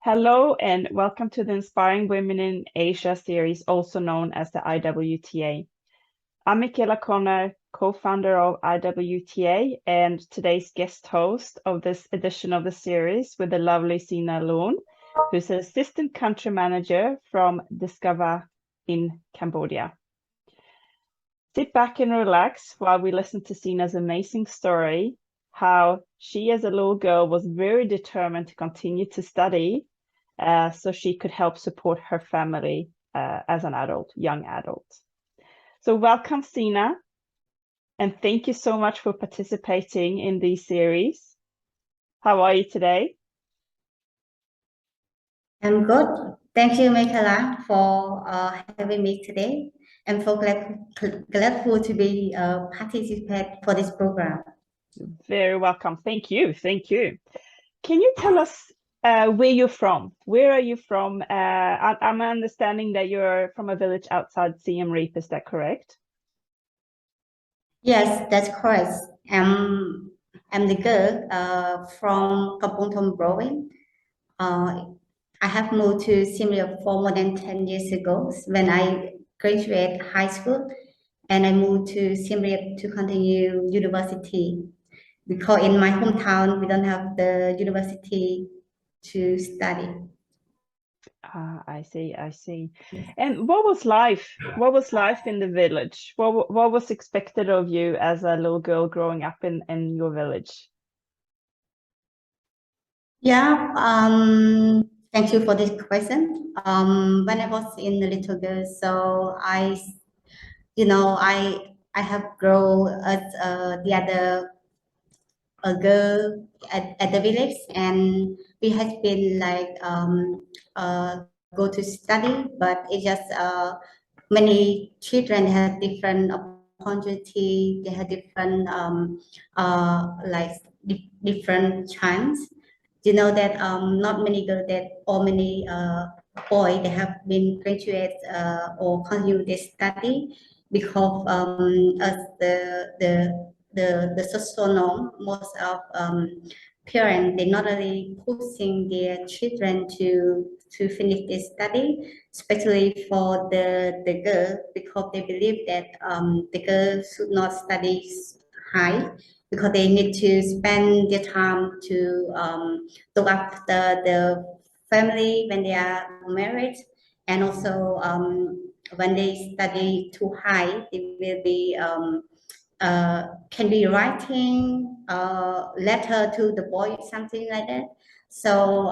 Hello and welcome to the Inspiring Women in Asia series, also known as the IWTA. I'm Michaela Conner, co-founder of IWTA and today's guest host of this edition of the series with the lovely Sina Lorn, who's an assistant country manager from Discova in Cambodia. Sit back and relax while we listen to Sina's amazing story, how she as a little girl was very determined to continue to study so she could help support her family as an adult, young adult. So welcome, Sina, and thank you so much for participating in this series. How are you today? I'm good. Thank you, Michaela, for having me today. I'm so grateful to be participate for this program. Very welcome. Thank you. Thank you. Can you tell us where you're from? Where are you from? I'm understanding that you're from a village outside Siem Reap. Is that correct? Yes, that's correct. I'm the girl from Kampong Thom province. I have moved to Siem Reap for more than 10 years ago when I graduated high school, and I moved to Siem Reap to continue university. Because in my hometown, we don't have the university to study. I see, I see. And what was life? What was life in the village? What was expected of you as a little girl growing up in your village? Yeah, thank you for this question. When I was in a little girl, so I have grown as the other a girl at the village, and we had been like go to study, but it just many children have different opportunity. They have different like different chance. You know that not many girls that or many boys they have been graduate or continue their study because as the social norm, most of parents they not only pushing their children to finish their study, especially for the girl, because they believe that the girl should not study high because they need to spend their time to look after the family when they are married, and also when they study too high, they will be can be writing a letter to the boy, something like that. So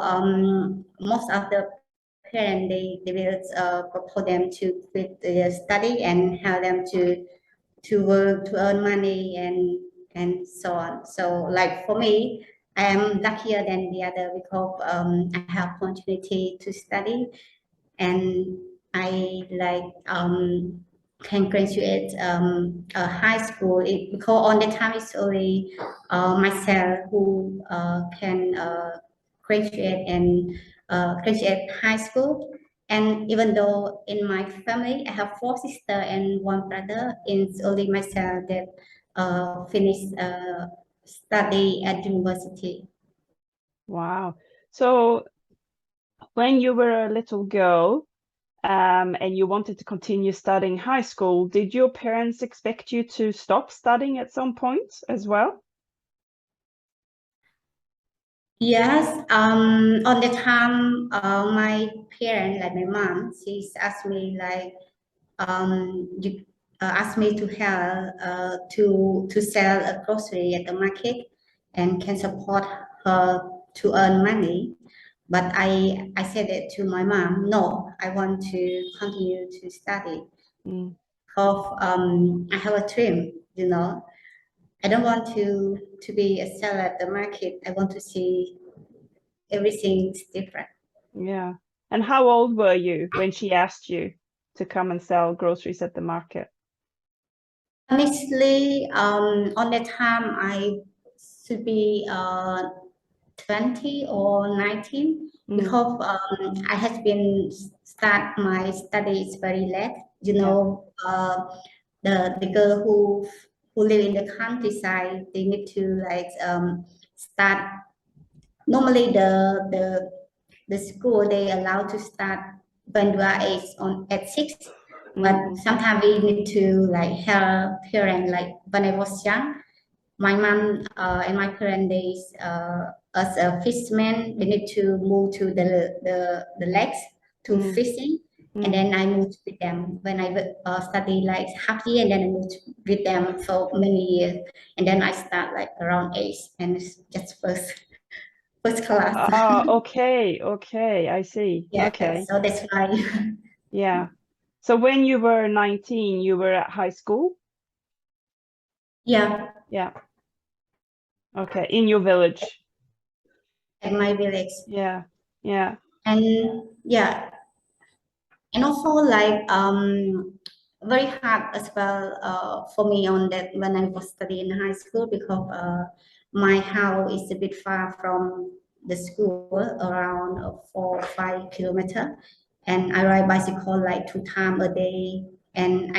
most of the parents they will propose them to quit their study and help them to work to earn money and so on. So like for me, I am luckier than the other because I have opportunity to study, and I like can graduate high school because on the time it's only myself who can graduate and graduate high school. And even though in my family I have four sisters and one brother, it's only myself that finished study at university. Wow. So when you were a little girl, and you wanted to continue studying high school, did your parents expect you to stop studying at some point as well? Yes, on the time, my parents, like my mom, she's asked me like, you asked me to help to sell a grocery at the market and can support her to earn money. But I said it to my mom, no, I want to continue to study. Mm. Because I have a dream, you know. I don't want to be a seller at the market. I want to see everything's different. Yeah. And how old were you when she asked you to come and sell groceries at the market? Honestly, on that time I should be 20 or 19 Mm. because I had been start my studies very late. You Yeah. know, the girl who live in the countryside, they need to like start. Normally, the school they allow to start when you are at 6, but sometimes we need to like help parents. Like when I was young, my mom and my parents, they as a fisherman, they need to move to the lakes to fishing, and then I moved with them when I study like half year, and then I moved with them for many years, and then I start like around 8, and it's just first class. Ah, okay, I see. Yeah, Okay. so that's why. Yeah. So when you were 19, you were at high school? Yeah, Yeah. Okay, in your village. at my village, Yeah. Yeah. and yeah, and also like very hard as well for me on that when I was studying in high school, because my house is a bit far from the school, around 4 or 5 kilometers, and I ride bicycle like 2 times a day, and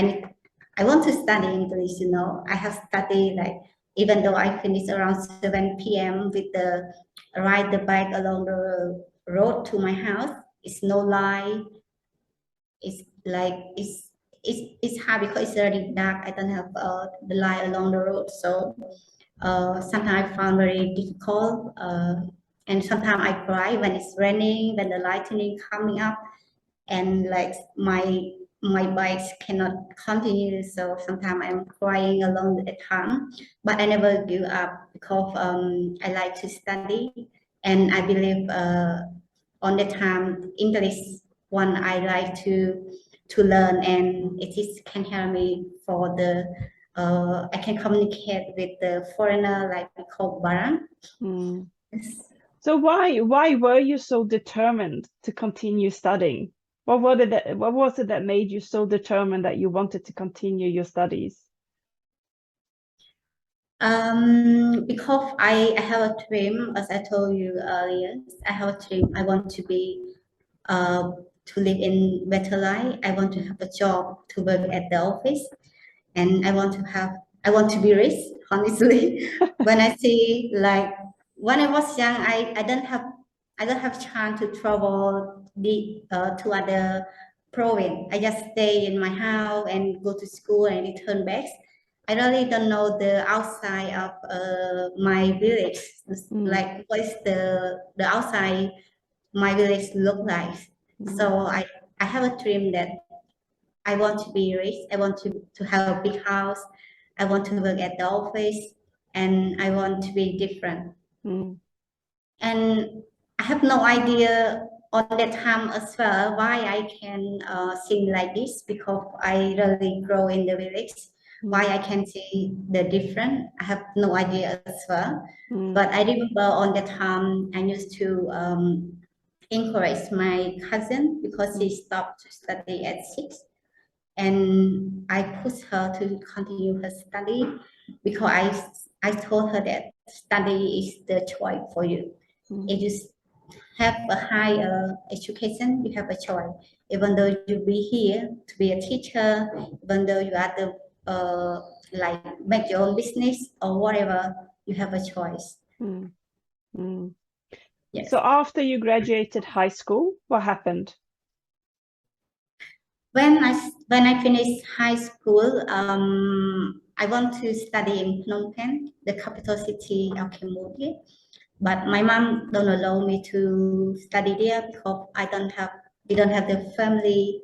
I want to study English, you know. I have studied like, even though I finish around 7 p.m. with the ride the bike along the road to my house. It's no lie. It's like it's hard because it's already dark. I don't have the light along the road, so sometimes I found very difficult. And sometimes I cry when it's raining, when the lightning coming up, and like my bikes cannot continue. So sometimes I'm crying along the time, but I never give up because I like to study, and I believe on the time English one I like to learn, and it is can help me for the I can communicate with the foreigner like we call Baran. So why were you so determined to continue studying? What was it that made you so determined that you wanted to continue your studies? Because I have a dream, as I told you earlier. I have a dream. I want to be to live in better life. I want to have a job to work at the office, and I want to be rich. Honestly, when I see like when I was young, I don't have chance to travel to other province. I just stay in my house and go to school and return back. I really don't know the outside of my village, like what is the outside my village look like. So I have a dream that I want to be rich. I want to have a big house. I want to work at the office, and I want to be different. And I have no idea on that time as well why I can sing like this, because I really grow in the village. Why I can see the difference, I have no idea as well. But I remember on that time I used to encourage my cousin because she stopped to study at 6, and I pushed her to continue her study because I told her that study is the choice for you. If you have a higher education, you have a choice. Even though you be here to be a teacher, even though you are the like make your own business or whatever, you have a choice. Yes. So after you graduated high school, what happened? When I finished high school, I want to study in Phnom Penh, the capital city of Cambodia. But my mom don't allow me to study there because we don't have the family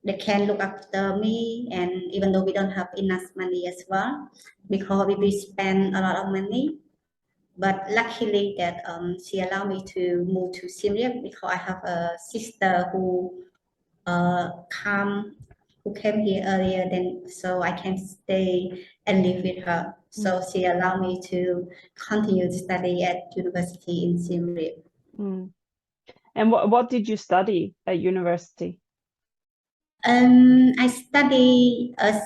that can look after me, and even though we don't have enough money as well, because we spend a lot of money. But luckily that she allowed me to move to Siem Reap because I have a sister who come who came here earlier, then so I can stay and live with her. So she allowed me to continue to study at university in Siem Reap. And what did you study at university? I study as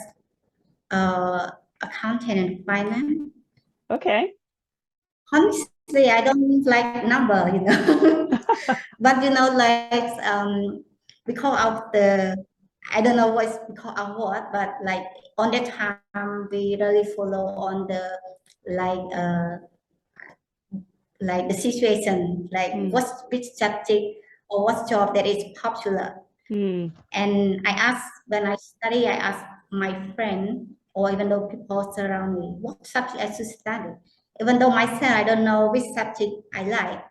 accounting and finance. Okay. Honestly, I don't like number, you know. But you know, like because of the I don't know what's because of what, but like on that time we really follow on the like uh like the situation, like which subject or what job that is popular. And when I study, I ask my friend or even though people surround me, what subject I should study. Even though myself, I don't know which subject I like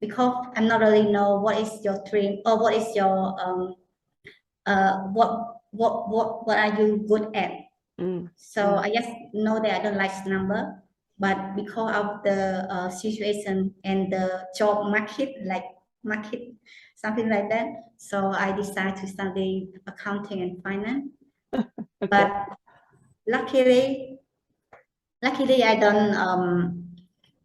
because I'm not really know what is your dream or what is your what are you good at. So I just know that I don't like number, but because of the situation and the job market, something like that, so I decided to study accounting and finance. Okay. But luckily I don't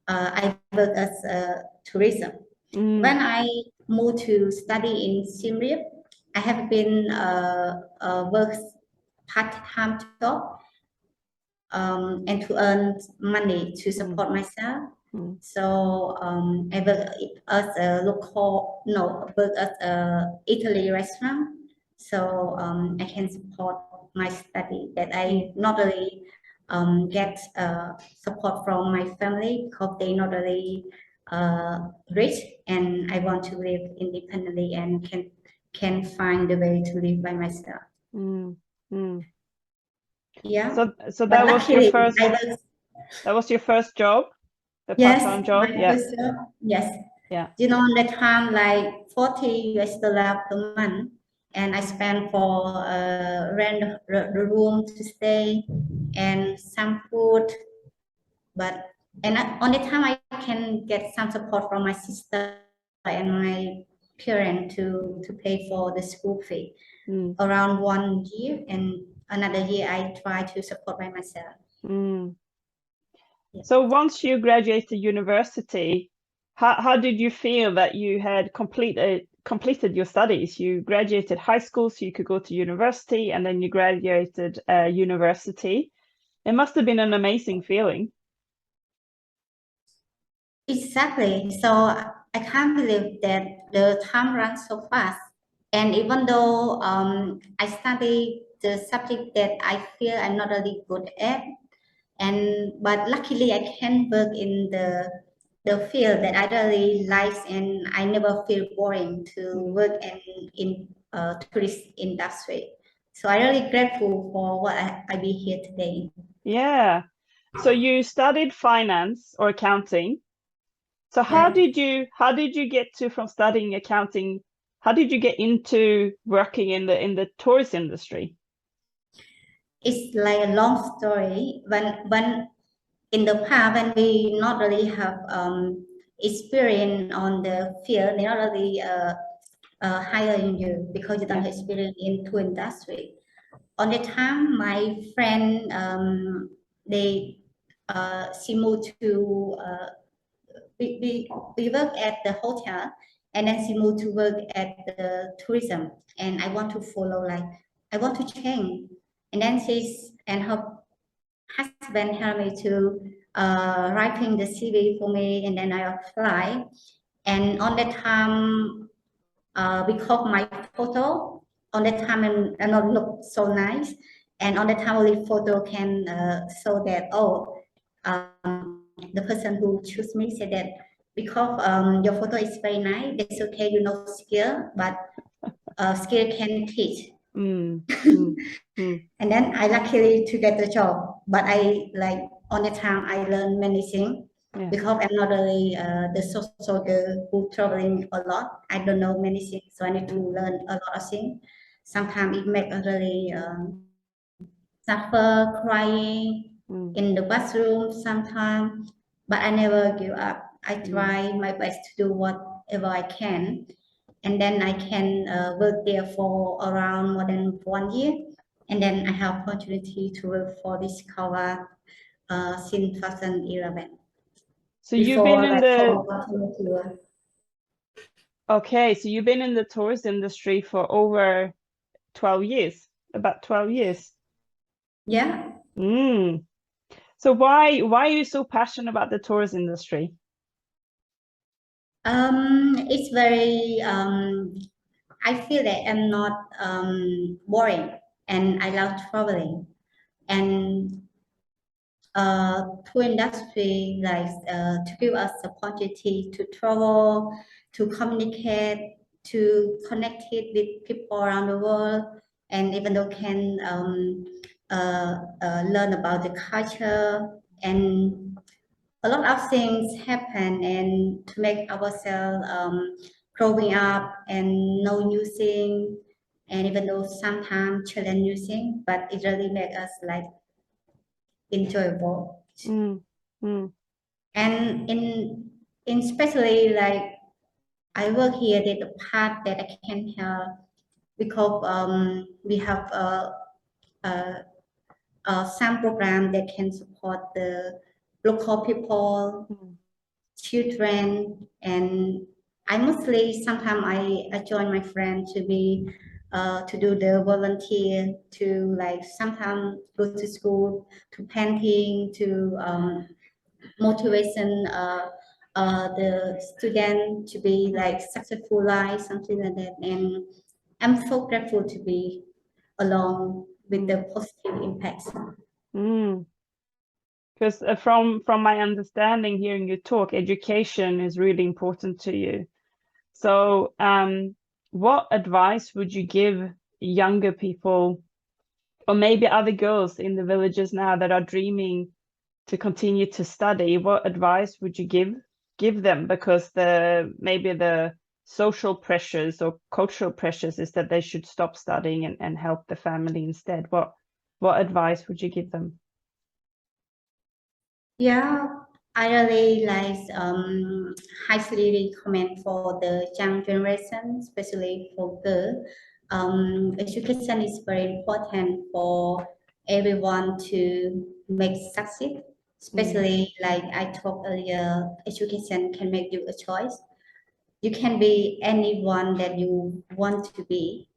I work as a tourism. When I moved to study in Siem Reap, I have been work part-time job and to earn money to support myself. So I work as a work as a Italy restaurant. So I can support my study that I not only get support from my family because they not really rich and I want to live independently and can find a way to live by myself. Yeah. So But that was your luckily, first. That was your first job, the part-time job. my first job. Yes. Yeah. You know, at the time, like $40 per month, and I spent for rent the room to stay and some food. But on the time, I can get some support from my sister and my parent to pay for the school fee around 1 year, and another year I try to support by myself. Yeah. So once you graduated university, how did you feel that you had completed your studies? You graduated high school, so you could go to university, and then you graduated university. It must have been an amazing feeling. Exactly. So I can't believe that the time runs so fast. And even though I study the subject that I feel I'm not really good at, but luckily I can work in the field that I really like, and I never feel boring to work in tourist industry. So I'm really grateful for what I be here today. Yeah. So you studied finance or accounting. So how did you get to from studying accounting? How did you get into working in the tourist industry? It's like a long story. When in the past, when we not really have experience on the field, they not really hiring you because you don't have experience in tour industry. On the time, my friend she moved to we work at the hotel, and then she moved to work at the tourism, and I want to follow, like I want to change, and then her husband helped me to writing the CV for me, and then I apply. And on that time, because my photo on that time and not look so nice, and on that time only photo can show that the person who choose me said that because your photo is very nice, it's okay, you know skill, but skill can teach. And then I luckily to get the job, but I like on the time I learned many things because I'm not really the social girl who traveling a lot. I don't know many things, so I need to learn a lot of things. Sometimes it make us really suffer, crying in the bathroom sometimes, but I never give up. I try my best to do whatever I can, and then I can work there for around more than 1 year. And then I have opportunity to work for Discova since 2011. So you've been in the Okay, so you've been in the tourist industry for over 12 years, about 12 years. Yeah. So why are you so passionate about the tourist industry? It's very I feel that I'm not boring, and I love traveling, and tour industry like to give us opportunity to travel, to communicate, to connect it with people around the world, and even though can learn about the culture, and a lot of things happen, and to make ourselves growing up and know new things, and even though sometimes challenge new things, but it really make us like enjoyable. Mm. Mm. And in especially like I work here, there's a part that I can help because we have some program that can support the local people, Mm. children, and I mostly sometimes I join my friend to be to do the volunteer, to like sometimes go to school, to painting, to motivation the student to be like successful life, something like that. And I'm so grateful to be along with the positive impacts. Mm. Because from my understanding, hearing you talk, education is really important to you. So, what advice would you give younger people, or maybe other girls in the villages now that are dreaming to continue to study? What advice would you give them? Because maybe the social pressures or cultural pressures is that they should stop studying and help the family instead. What advice would you give them? Yeah, I really like highly recommend for the young generation, especially for girls. Education is very important for everyone to make succeed. Especially like I talked earlier, education can make you a choice. You can be anyone that you want to be,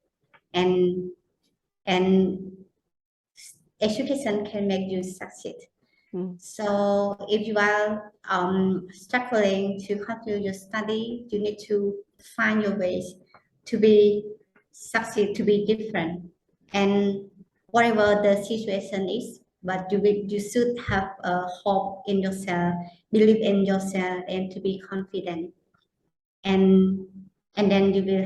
and and education can make you succeed. Mm. So if you are struggling to continue your study, you need to find your ways to be succeed, to be different, and whatever the situation is. But you should have a hope in yourself, believe in yourself, and to be confident. And then you will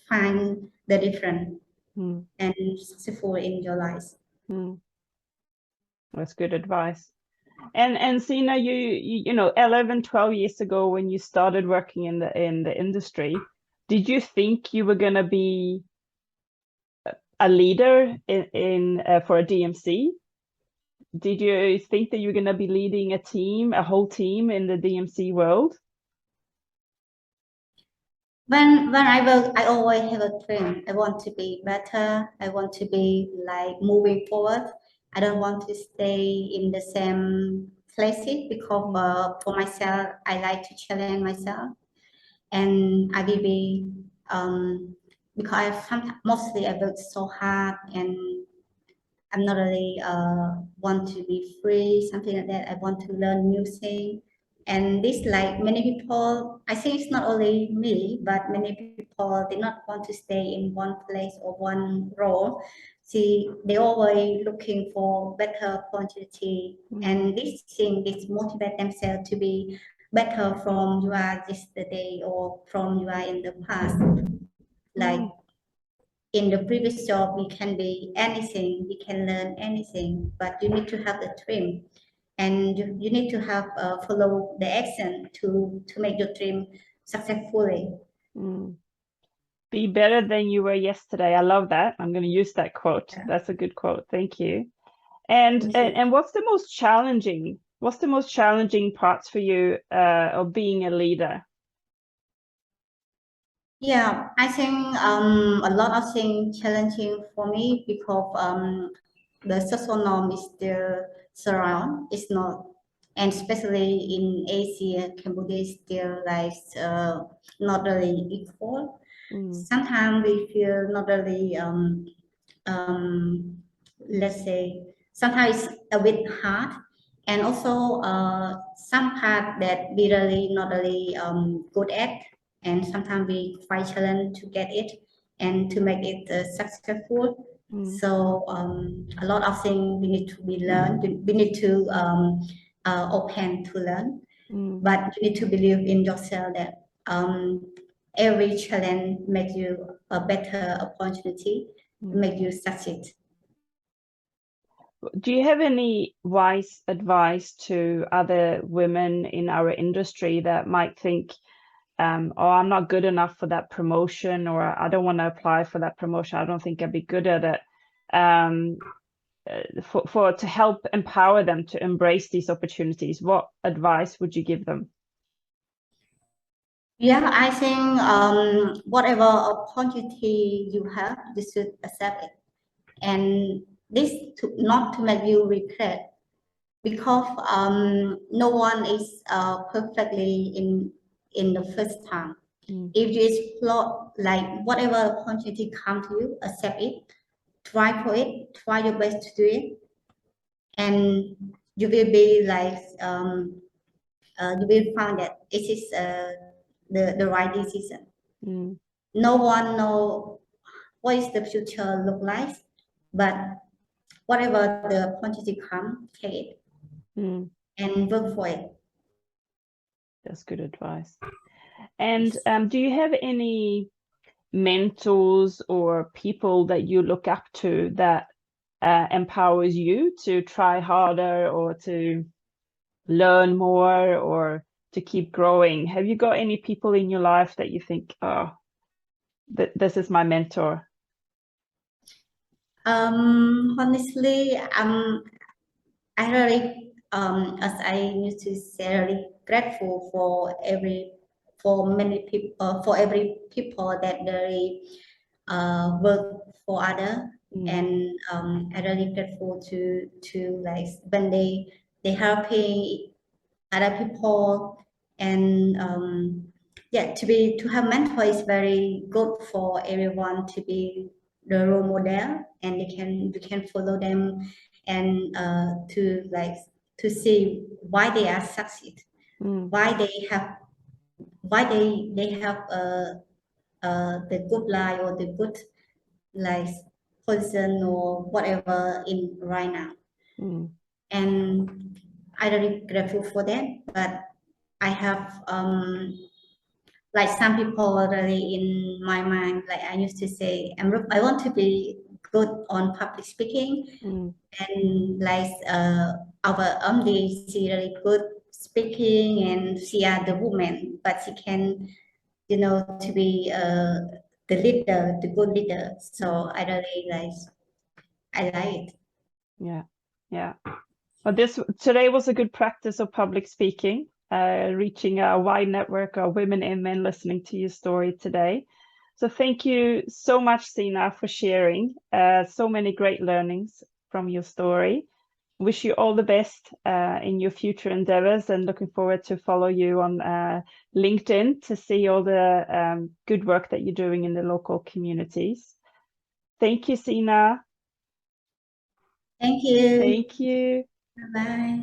find the difference Mm. and successful in your life. Mm. That's good advice. And Sina, you know, 11, 12 years ago when you started working in the industry, did you think you were gonna be a leader in for a DMC? Did you think that you were gonna be leading a team, a whole team in the DMC world? When I work, I always have a dream. I want to be better. I want to be like moving forward. I don't want to stay in the same places because for myself, I like to challenge myself, and I will be because I sometimes mostly I work so hard, and I'm not really want to be free, something like that. I want to learn new things. And this, like many people, I think it's not only me, but many people did not want to stay in one place or one role. See, they always looking for better opportunity, and this motivate themselves to be better from you are yesterday or from you are in the past. Like in the previous job, we can be anything, we can learn anything, but you need to have the dream, and you need to have follow the action to make your dream successfully. Mm. Be better than you were yesterday. I love that. I'm going to use that quote. Yeah. That's a good quote. Thank you. And Thank you. what's the most challenging? What's the most challenging parts for you of being a leader? Yeah, I think a lot of things challenging for me because the social norm is still surround. It's not, and especially in Asia, Cambodia is still like not really equal. Sometimes we feel not really um, let's say sometimes it's a bit hard, and also some part that we really not really good at, and sometimes we quite challenge to get it and to make it successful. So a lot of things we need to be learned. We need to open to learn, but you need to believe in yourself that every challenge makes you a better opportunity, make you succeed. Do you have any wise advice to other women in our industry that might think, oh, I'm not good enough for that promotion, or I don't want to apply for that promotion, I don't think I'd be good at it, to help empower them to embrace these opportunities? What advice would you give them? Yeah, I think whatever opportunity you have, you should accept it. And this not to make you regret, because no one is perfectly in the first time. If you explore, like whatever opportunity come to you, accept it, try for it, try your best to do it, and you will be like you will find that it is the right decision. No one know what is the future look like, but whatever the opportunity come, take it and work for it. That's good advice. And do you have any mentors or people that you look up to that empowers you to try harder or to learn more or to keep growing? Have you got any people in your life that you think, oh, this is my mentor? Honestly, I really, as I used to say, really grateful for many people, for every people that they work for other, and I really grateful to like when they helping other people, and yeah, to have mentor is very good for everyone to be the role model, and we can follow them, and to see why they are succeed, why they have the good life or the good like position or whatever in right now. And I really grateful for that. But I have like some people already in my mind, like I used to say, I want to be good on public speaking, and like our MD, she really good speaking, and she are the woman, but she can, to be the leader, the good leader. So I really I like it. Yeah. Well, today was a good practice of public speaking, reaching a wide network of women and men listening to your story today. So thank you so much, Sina, for sharing so many great learnings from your story. Wish you all the best in your future endeavors, and looking forward to follow you on LinkedIn to see all the good work that you're doing in the local communities. Thank you, Sina. Thank you. Thank you. Bye.